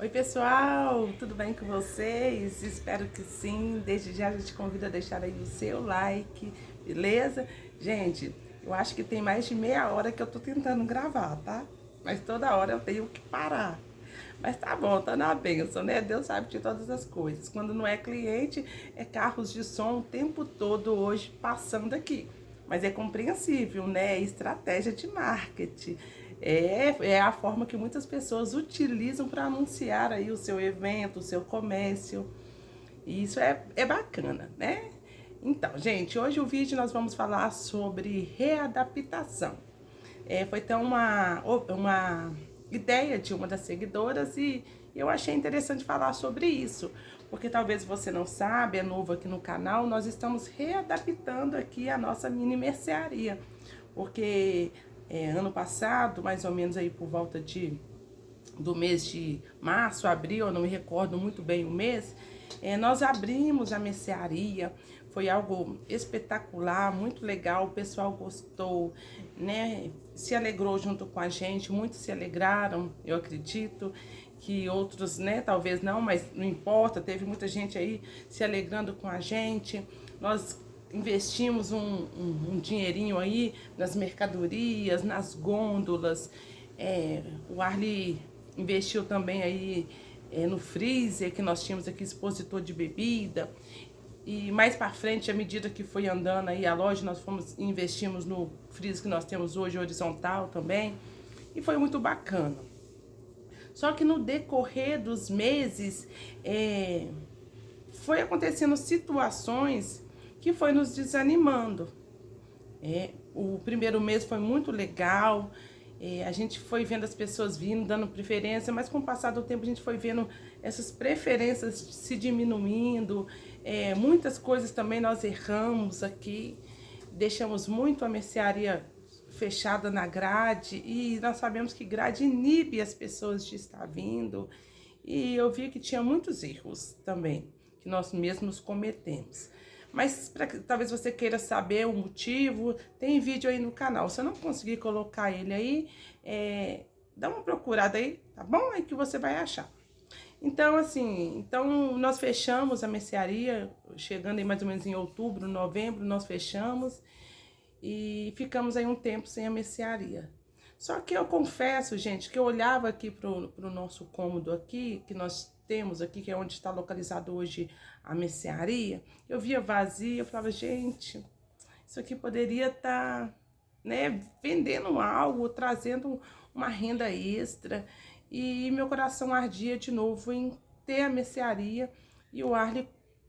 Oi pessoal, tudo bem com vocês? Espero que sim. Desde já te convido a deixar aí o seu like, beleza? Gente, eu acho que tem mais de meia hora que eu tô tentando gravar, tá? Mas toda hora eu tenho que parar. Mas tá bom, tá na bênção, né? Deus sabe de todas as coisas. Quando não é cliente, é carros de som o tempo todo hoje passando aqui. Mas é compreensível, né? É estratégia de marketing. É a forma que muitas pessoas utilizam para anunciar aí o seu evento, o seu comércio. E isso é bacana, né? Então, gente, hoje o vídeo nós vamos falar sobre readaptação. Foi então uma ideia de uma das seguidoras e eu achei interessante falar sobre isso, porque talvez você não sabe, é novo aqui no canal, nós estamos readaptando aqui a nossa mini mercearia, porque ano passado, mais ou menos aí por volta do mês de março, abril, eu não me recordo muito bem o mês, nós abrimos a mercearia, foi algo espetacular, muito legal, o pessoal gostou, né? Se alegrou junto com a gente, muitos se alegraram, eu acredito que outros, né, talvez não, mas não importa, teve muita gente aí se alegrando com a gente. Nós investimos um dinheirinho aí nas mercadorias, nas gôndolas, o Arli investiu também aí no freezer que nós tínhamos aqui, expositor de bebida. E mais para frente, à medida que foi andando aí a loja, nós fomos investimos no freezer que nós temos hoje, horizontal também. E foi muito bacana. Só que no decorrer dos meses, foi acontecendo situações que foi nos desanimando. O primeiro mês foi muito legal, a gente foi vendo as pessoas vindo, dando preferência, mas com o passar do tempo a gente foi vendo essas preferências se diminuindo, muitas coisas também nós erramos aqui, deixamos muito a mercearia fechada na grade e nós sabemos que grade inibe as pessoas de estar vindo e eu vi que tinha muitos erros também que nós mesmos cometemos. Mas talvez você queira saber o motivo, tem vídeo aí no canal. Se eu não conseguir colocar ele aí, dá uma procurada aí, tá bom? Aí que você vai achar. Então, assim, nós fechamos a mercearia, chegando aí mais ou menos em outubro, novembro, nós fechamos e ficamos aí um tempo sem a mercearia. Só que eu confesso, gente, que eu olhava aqui pro nosso cômodo aqui, que nós temos aqui, que é onde está localizado hoje a mercearia, eu via vazio, eu falava, gente, isso aqui poderia estar, né, vendendo algo, trazendo uma renda extra. E meu coração ardia de novo em ter a mercearia e o Arley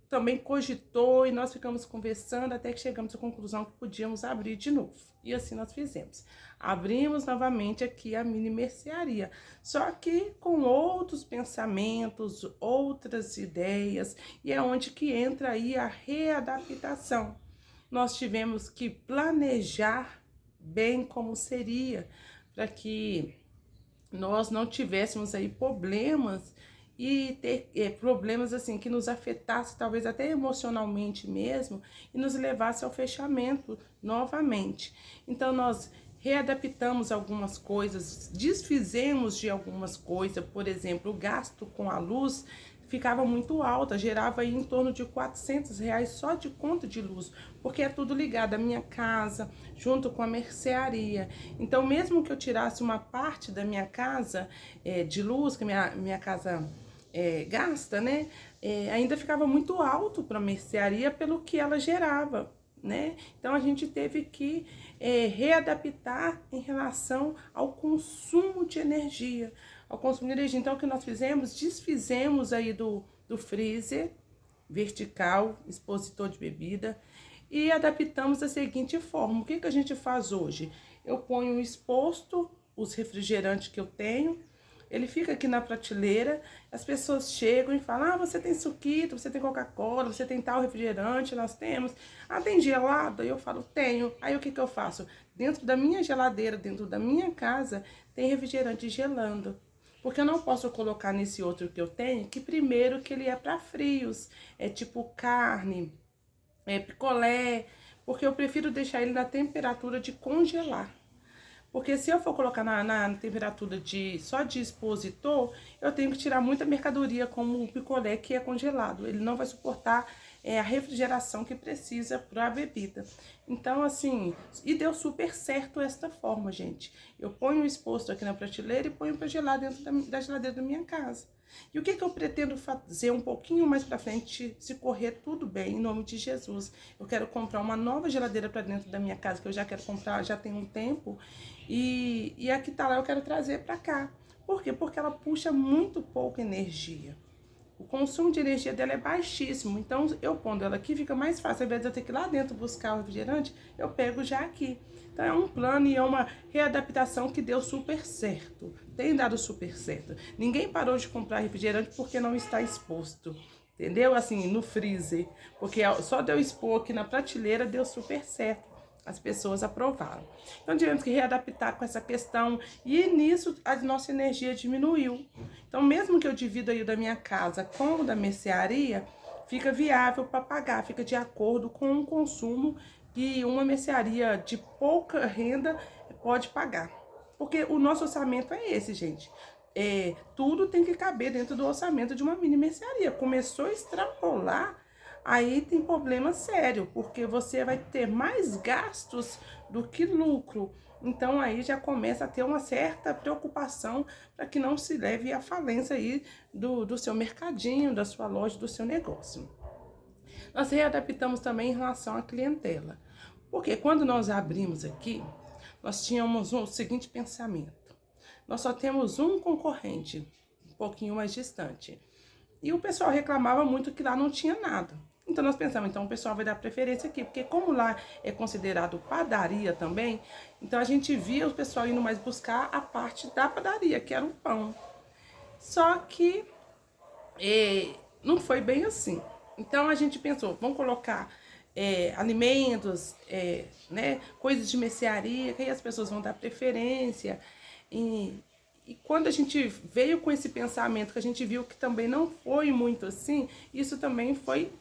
também cogitou e nós ficamos conversando até que chegamos à conclusão que podíamos abrir de novo. E assim nós fizemos. Abrimos novamente aqui a mini mercearia, só que com outros pensamentos, outras ideias, e é onde que entra aí a readaptação. Nós tivemos que planejar bem como seria, para que nós não tivéssemos aí problemas e ter problemas assim que nos afetasse talvez até emocionalmente mesmo e nos levasse ao fechamento novamente. Então nós readaptamos algumas coisas, desfizemos de algumas coisas, por exemplo, o gasto com a luz ficava muito alta, gerava aí em torno de R$ 400 só de conta de luz, porque é tudo ligado à minha casa, junto com a mercearia. Então, mesmo que eu tirasse uma parte da minha casa de luz, que minha casa gasta, né? Ainda ficava muito alto para a mercearia pelo que ela gerava, né? Então, a gente teve que readaptar em relação ao consumo de energia. Ao consumo de energia. Então, o que nós fizemos? Desfizemos aí do freezer vertical, expositor de bebida, e adaptamos da seguinte forma. O que a gente faz hoje? Eu ponho exposto os refrigerantes que eu tenho, ele fica aqui na prateleira, as pessoas chegam e falam, você tem suquito, você tem Coca-Cola, você tem tal refrigerante, nós temos. Tem gelado? Eu falo, tenho. Aí o que eu faço? Dentro da minha geladeira, dentro da minha casa, tem refrigerante gelando. Porque eu não posso colocar nesse outro que eu tenho, que primeiro que ele é para frios, tipo carne, picolé, porque eu prefiro deixar ele na temperatura de congelar. Porque se eu for colocar na temperatura só de expositor, eu tenho que tirar muita mercadoria, como o picolé, que é congelado. Ele não vai suportar a refrigeração que precisa para a bebida. Então, assim, e deu super certo esta forma, gente. Eu ponho o exposto aqui na prateleira e ponho para gelar dentro da geladeira da minha casa. E o que eu pretendo fazer um pouquinho mais pra frente, se correr tudo bem, em nome de Jesus? Eu quero comprar uma nova geladeira para dentro da minha casa, que eu já quero comprar, já tem um tempo. E a que tá lá eu quero trazer para cá. Por quê? Porque ela puxa muito pouca energia. O consumo de energia dela é baixíssimo, então eu pondo ela aqui fica mais fácil. Ao invés de eu ter que ir lá dentro buscar o refrigerante, eu pego já aqui. Então é um plano e é uma readaptação que deu super certo, tem dado super certo. Ninguém parou de comprar refrigerante porque não está exposto, entendeu? Assim, no freezer, porque só de eu expor aqui na prateleira deu super certo. As pessoas aprovaram. Então, tivemos que readaptar com essa questão e nisso a nossa energia diminuiu. Então, mesmo que eu divida aí o da minha casa com o da mercearia, fica viável para pagar, fica de acordo com o consumo que uma mercearia de pouca renda pode pagar. Porque o nosso orçamento é esse, gente. Tudo tem que caber dentro do orçamento de uma mini mercearia. Começou a extrapolar, aí tem problema sério, porque você vai ter mais gastos do que lucro. Então aí já começa a ter uma certa preocupação para que não se leve à falência aí do seu mercadinho, da sua loja, do seu negócio. Nós readaptamos também em relação à clientela. Porque quando nós abrimos aqui, nós tínhamos o seguinte pensamento. Nós só temos um concorrente, um pouquinho mais distante. E o pessoal reclamava muito que lá não tinha nada. Então nós pensamos, então o pessoal vai dar preferência aqui, porque como lá é considerado padaria também, então a gente via o pessoal indo mais buscar a parte da padaria, que era o pão. Só que não foi bem assim. Então a gente pensou, vamos colocar alimentos, né, coisas de mercearia, que aí as pessoas vão dar preferência. E quando a gente veio com esse pensamento, que a gente viu que também não foi muito assim, isso também foi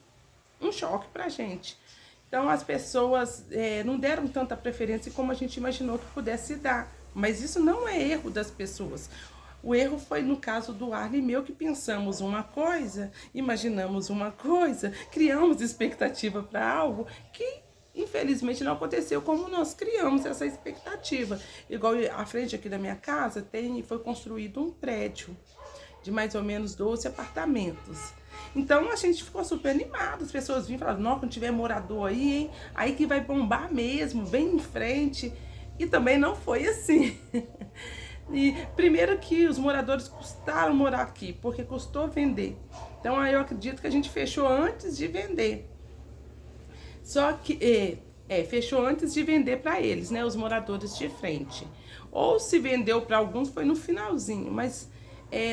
um choque pra gente. Então as pessoas não deram tanta preferência como a gente imaginou que pudesse dar. Mas isso não é erro das pessoas. O erro foi no caso do Arlen e meu, que pensamos uma coisa, imaginamos uma coisa, criamos expectativa para algo que infelizmente não aconteceu como nós criamos essa expectativa. Igual à frente aqui da minha casa foi construído um prédio de mais ou menos 12 apartamentos. Então a gente ficou super animado, as pessoas vinham e falavam, nossa, quando tiver morador aí, hein, aí que vai bombar mesmo, bem em frente. E também não foi assim. E primeiro que os moradores custaram morar aqui, porque custou vender. Então aí eu acredito que a gente fechou antes de vender. Só que fechou antes de vender para eles, né, os moradores de frente. Ou se vendeu para alguns foi no finalzinho, mas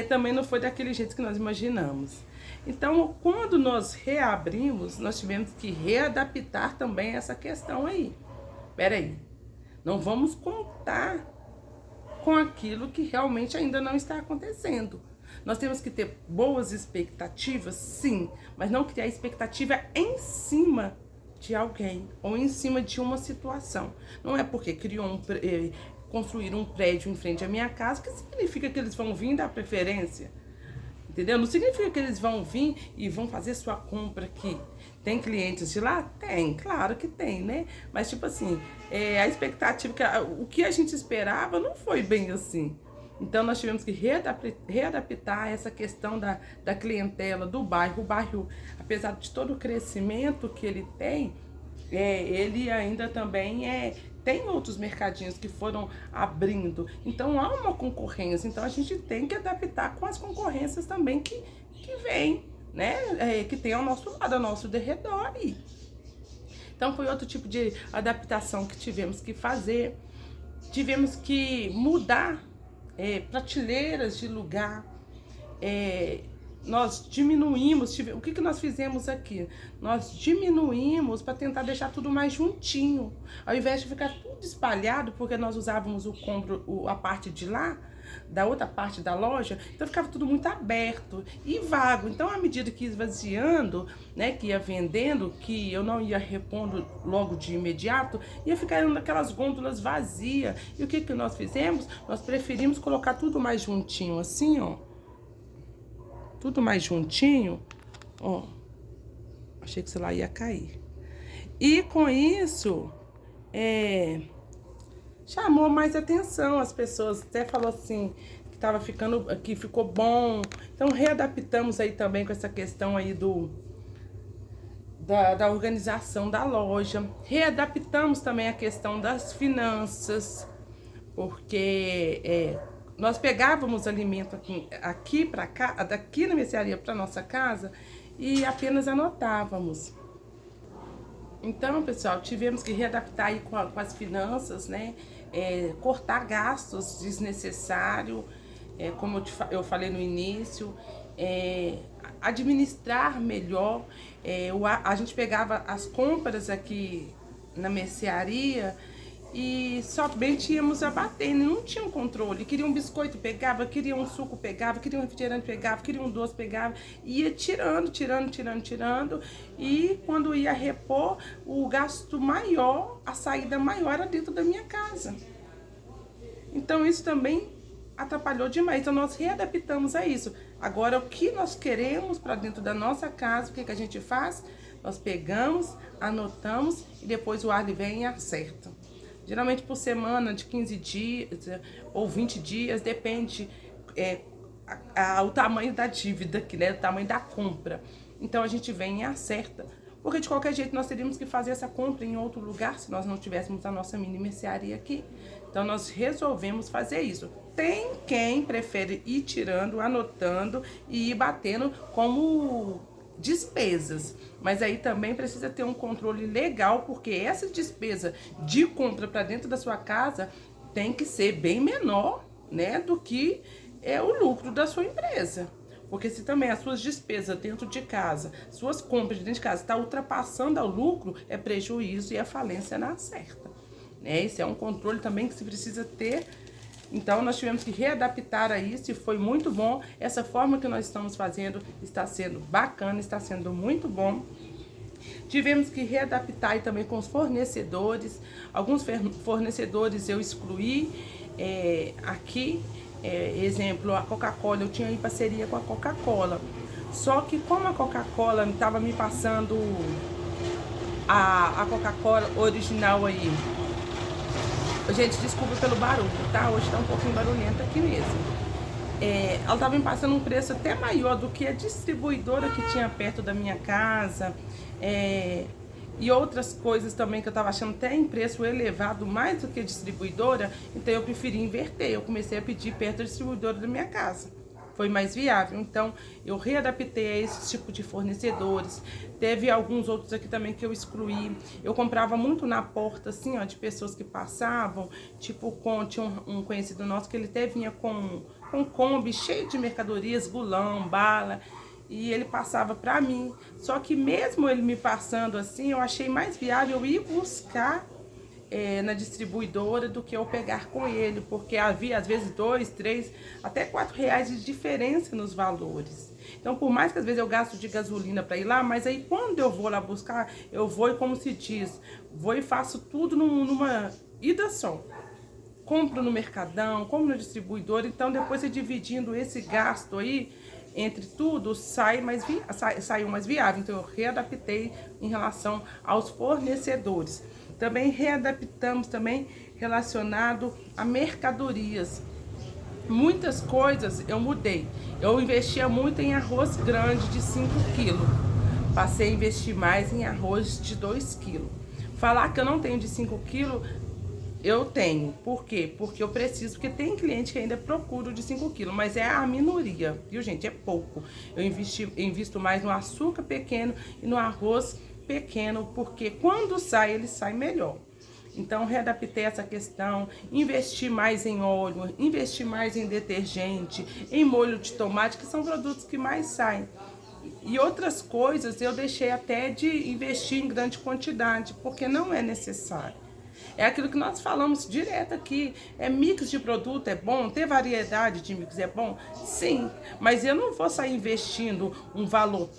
também não foi daquele jeito que nós imaginamos. Então, quando nós reabrimos, nós tivemos que readaptar também essa questão aí. Peraí, não vamos contar com aquilo que realmente ainda não está acontecendo. Nós temos que ter boas expectativas, sim, mas não criar expectativa em cima de alguém ou em cima de uma situação. Não é porque construir um prédio em frente à minha casa que significa que eles vão vir dar preferência. Entendeu? Não significa que eles vão vir e vão fazer sua compra aqui. Tem clientes de lá? Tem, claro que tem, né? Mas, tipo assim, a expectativa, o que a gente esperava não foi bem assim. Então, nós tivemos que readaptar essa questão da clientela, do bairro. O bairro, apesar de todo o crescimento que ele tem, ele ainda também tem outros mercadinhos que foram abrindo. Então, há uma concorrência. Então, a gente tem que adaptar com as concorrências também que vêm, né? Que tem ao nosso lado, ao nosso derredor aí. Então, foi outro tipo de adaptação que tivemos que fazer. Tivemos que mudar prateleiras de lugar. Nós diminuímos, o que nós fizemos aqui? Nós diminuímos para tentar deixar tudo mais juntinho. Ao invés de ficar tudo espalhado, porque nós usávamos o cômodo, a parte de lá, da outra parte da loja, então ficava tudo muito aberto e vago. Então, à medida que ia esvaziando, né, que ia vendendo, que eu não ia repondo logo de imediato, ia ficando aquelas gôndolas vazias. E o que que nós fizemos? Nós preferimos colocar tudo mais juntinho, assim, ó. Tudo mais juntinho, ó. Achei que sei lá ia cair. E com isso, chamou mais atenção. As pessoas até falou assim que tava ficando, que ficou bom. Então readaptamos aí também com essa questão aí da organização da loja. Readaptamos também a questão das finanças, porque nós pegávamos alimento aqui para cá, daqui na mercearia para nossa casa e apenas anotávamos. Então, pessoal, tivemos que readaptar aí com as finanças, né? Cortar gastos desnecessários, como eu falei no início, administrar melhor. A gente pegava as compras aqui na mercearia e somente íamos abatendo, não tinha um controle. Queria um biscoito, pegava, queria um suco, pegava, queria um refrigerante, pegava, queria um doce, pegava, ia tirando. E quando ia repor, o gasto maior, a saída maior era dentro da minha casa. Então isso também atrapalhou demais. Então nós readaptamos a isso. Agora, o que nós queremos para dentro da nossa casa, o que a gente faz? Nós pegamos, anotamos e depois o Arley vem e acerta. Geralmente por semana, de 15 dias ou 20 dias, depende o tamanho da dívida, né, o tamanho da compra. Então a gente vem e acerta. Porque de qualquer jeito nós teríamos que fazer essa compra em outro lugar se nós não tivéssemos a nossa mini mercearia aqui. Então nós resolvemos fazer isso. Tem quem prefere ir tirando, anotando e ir batendo como despesas, mas aí também precisa ter um controle legal, porque essa despesa de compra para dentro da sua casa tem que ser bem menor, né, do que o lucro da sua empresa. Porque se também as suas despesas dentro de casa, suas compras dentro de casa está ultrapassando ao lucro, é prejuízo e a falência não acerta, né? Esse é um controle também que se precisa ter. Então, nós tivemos que readaptar a isso e foi muito bom. Essa forma que nós estamos fazendo está sendo bacana, está sendo muito bom. Tivemos que readaptar também com os fornecedores. Alguns fornecedores eu excluí aqui. Exemplo, a Coca-Cola, eu tinha em parceria com a Coca-Cola. Só que como a Coca-Cola estava me passando a Coca-Cola original aí. Gente, desculpa pelo barulho, tá? Hoje tá um pouquinho barulhento aqui mesmo. Ela tava me passando um preço até maior do que a distribuidora que tinha perto da minha casa. E outras coisas também que eu tava achando até em preço elevado, mais do que a distribuidora. Então eu preferi inverter. Eu comecei a pedir perto da distribuidora da minha casa. Foi mais viável. Então eu readaptei a esse tipo de fornecedores. Teve alguns outros aqui também que eu excluí. Eu comprava muito na porta, assim, ó, de pessoas que passavam. Tipo, tinha um conhecido nosso que ele até vinha com Kombi cheio de mercadorias, gulão, bala. E ele passava pra mim. Só que mesmo ele me passando assim, eu achei mais viável ir buscar na distribuidora do que eu pegar com ele, porque havia às vezes 2, 3, até 4 reais de diferença nos valores. Então, por mais que às vezes eu gasto de gasolina para ir lá, mas aí quando eu vou lá buscar, eu vou e, como se diz, vou e faço tudo numa ida só. Compro no Mercadão, compro no distribuidor, então depois você dividindo esse gasto aí entre tudo, saiu mais viável. Então eu readaptei em relação aos fornecedores. Também readaptamos também relacionado a mercadorias. Muitas coisas eu mudei. Eu investia muito em arroz grande de 5 quilos. Passei a investir mais em arroz de 2 quilos. Falar que eu não tenho de 5 quilos, eu tenho. Por quê? Porque eu preciso, porque tem cliente que ainda procura o de 5 quilos, mas é a minoria, viu, gente? É pouco. Eu invisto mais no açúcar pequeno e no arroz pequeno, porque quando sai, ele sai melhor. Então, readaptei essa questão, investi mais em óleo, investi mais em detergente, em molho de tomate, que são produtos que mais saem. E outras coisas eu deixei até de investir em grande quantidade, porque não é necessário. É aquilo que nós falamos direto aqui. É mix de produto, é bom? Ter variedade de mix é bom? Sim, mas eu não vou sair investindo um valor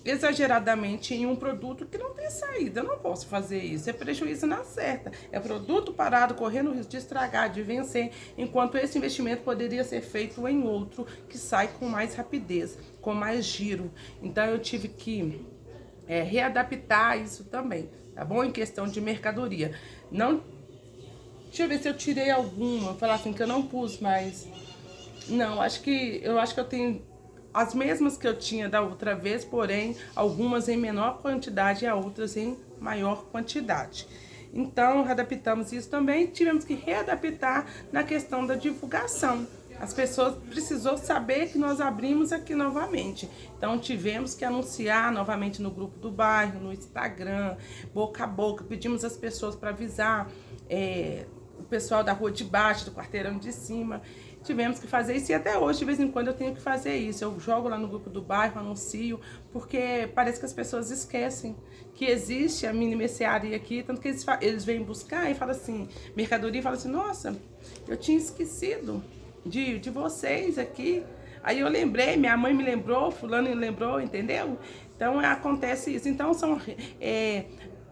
exageradamente em um produto que não tem saída. Eu não posso fazer isso. É prejuízo na certa. É produto parado, correndo o risco de estragar, de vencer, enquanto esse investimento poderia ser feito em outro que sai com mais rapidez, com mais giro. Então eu tive que readaptar isso também, tá bom? Em questão de mercadoria. Não, deixa eu ver se eu tirei alguma, falar assim que eu não pus mais. Não, eu acho que eu tenho as mesmas que eu tinha da outra vez, porém algumas em menor quantidade e outras em maior quantidade. Então, readaptamos isso também. Tivemos que readaptar na questão da divulgação. As pessoas precisou saber que nós abrimos aqui novamente. Então, tivemos que anunciar novamente no grupo do bairro, no Instagram, boca a boca. Pedimos às pessoas para avisar o pessoal da rua de baixo, do quarteirão de cima. Tivemos que fazer isso e até hoje, de vez em quando, eu tenho que fazer isso. Eu jogo lá no grupo do bairro, anuncio, porque parece que as pessoas esquecem que existe a mini mercearia aqui, tanto que eles vêm buscar e falam assim, mercadoria, e falam assim, nossa, eu tinha esquecido de vocês aqui. Aí eu lembrei, minha mãe me lembrou, fulano me lembrou, entendeu? Então acontece isso. Então são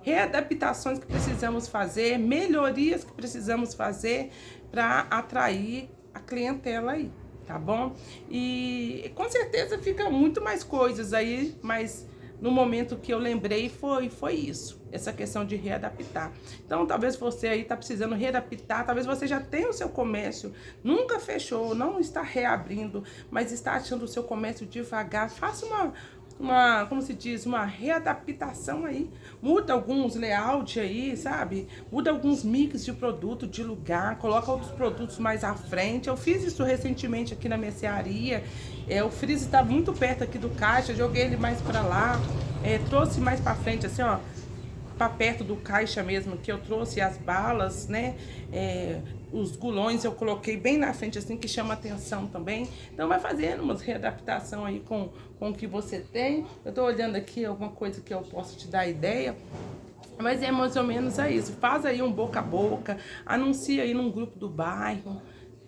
readaptações que precisamos fazer, melhorias que precisamos fazer para atrair a clientela aí, tá bom? E com certeza fica muito mais coisas aí, mas no momento que eu lembrei foi isso, essa questão de readaptar. Então talvez você aí tá precisando readaptar, talvez você já tenha o seu comércio, nunca fechou, não está reabrindo, mas está achando o seu comércio devagar. Faça como se diz, uma readaptação aí, muda alguns layout aí, sabe? Muda alguns mix de produto, de lugar, coloca outros produtos mais à frente. Eu fiz isso recentemente aqui na mercearia, o freezer está muito perto aqui do caixa, joguei ele mais para lá, trouxe mais para frente, assim, ó, para perto do caixa mesmo, que eu trouxe as balas, né? Os gulões eu coloquei bem na frente, assim, que chama atenção também. Então vai fazendo umas readaptação aí com o que você tem. Eu tô olhando aqui alguma coisa que eu posso te dar ideia. Mas é mais ou menos isso. Faz aí um boca a boca, anuncia aí num grupo do bairro.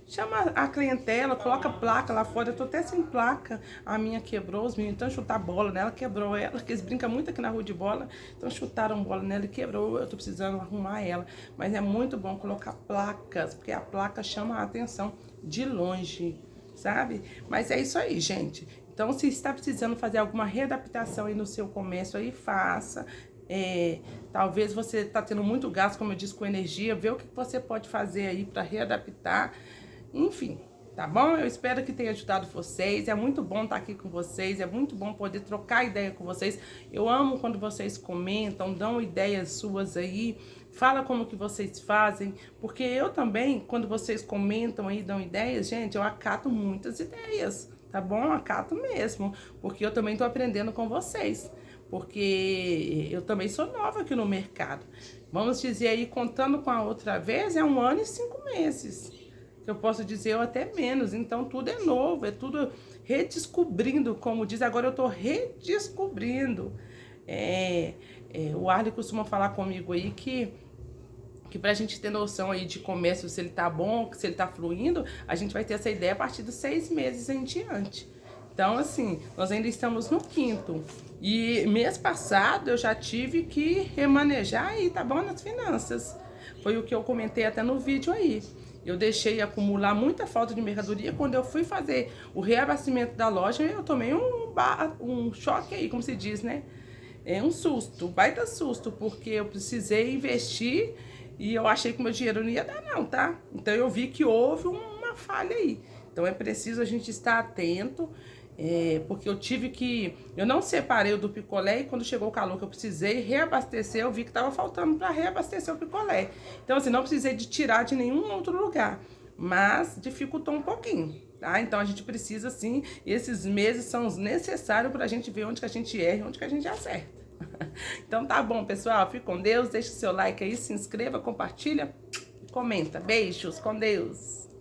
Chama a clientela, coloca placa lá fora. Eu tô até sem placa. A minha quebrou, os meninos então chutar bola nela, quebrou ela, porque eles brincam muito aqui na rua de bola. Então chutaram bola nela e quebrou. Eu tô precisando arrumar ela. Mas é muito bom colocar placas, porque a placa chama a atenção de longe, sabe? Mas é isso aí, gente. Então, se está precisando fazer alguma readaptação aí no seu comércio, aí faça. Talvez você está tendo muito gasto, como eu disse, com energia. Vê o que você pode fazer aí para readaptar. Enfim, tá bom? Eu espero que tenha ajudado vocês. É muito bom estar aqui com vocês. É muito bom poder trocar ideia com vocês. Eu amo quando vocês comentam, dão ideias suas aí. Fala como que vocês fazem. Porque eu também, quando vocês comentam aí, dão ideias, gente, eu acato muitas ideias. Tá bom? Acato mesmo. Porque eu também tô aprendendo com vocês. Porque eu também sou nova aqui no mercado. Vamos dizer aí, contando com a outra vez, é 1 ano e 5 meses. Que eu posso dizer, ou até menos. Então, tudo é novo, é tudo redescobrindo, como diz. Agora eu tô redescobrindo. O Arley costuma falar comigo aí que pra gente ter noção aí de comércio, se ele tá bom, se ele tá fluindo, a gente vai ter essa ideia a partir dos 6 meses em diante. Então, assim, nós ainda estamos no 5º. E mês passado eu já tive que remanejar aí, tá bom? Nas finanças. Foi o que eu comentei até no vídeo aí. Eu deixei acumular muita falta de mercadoria. Quando eu fui fazer o reabastecimento da loja, eu tomei um choque aí, como se diz, né? Um susto, baita susto, porque eu precisei investir e eu achei que o meu dinheiro não ia dar não, tá? Então eu vi que houve uma falha aí. Então é preciso a gente estar atento, porque eu não separei o do picolé e quando chegou o calor que eu precisei reabastecer, eu vi que estava faltando para reabastecer o picolé. Então assim, não precisei de tirar de nenhum outro lugar, mas dificultou um pouquinho, tá? Então a gente precisa sim, esses meses são os necessários para a gente ver onde que a gente erra e onde que a gente acerta. Então tá bom, pessoal, fique com Deus, deixa o seu like aí, se inscreva, compartilha, comenta. Beijos, com Deus!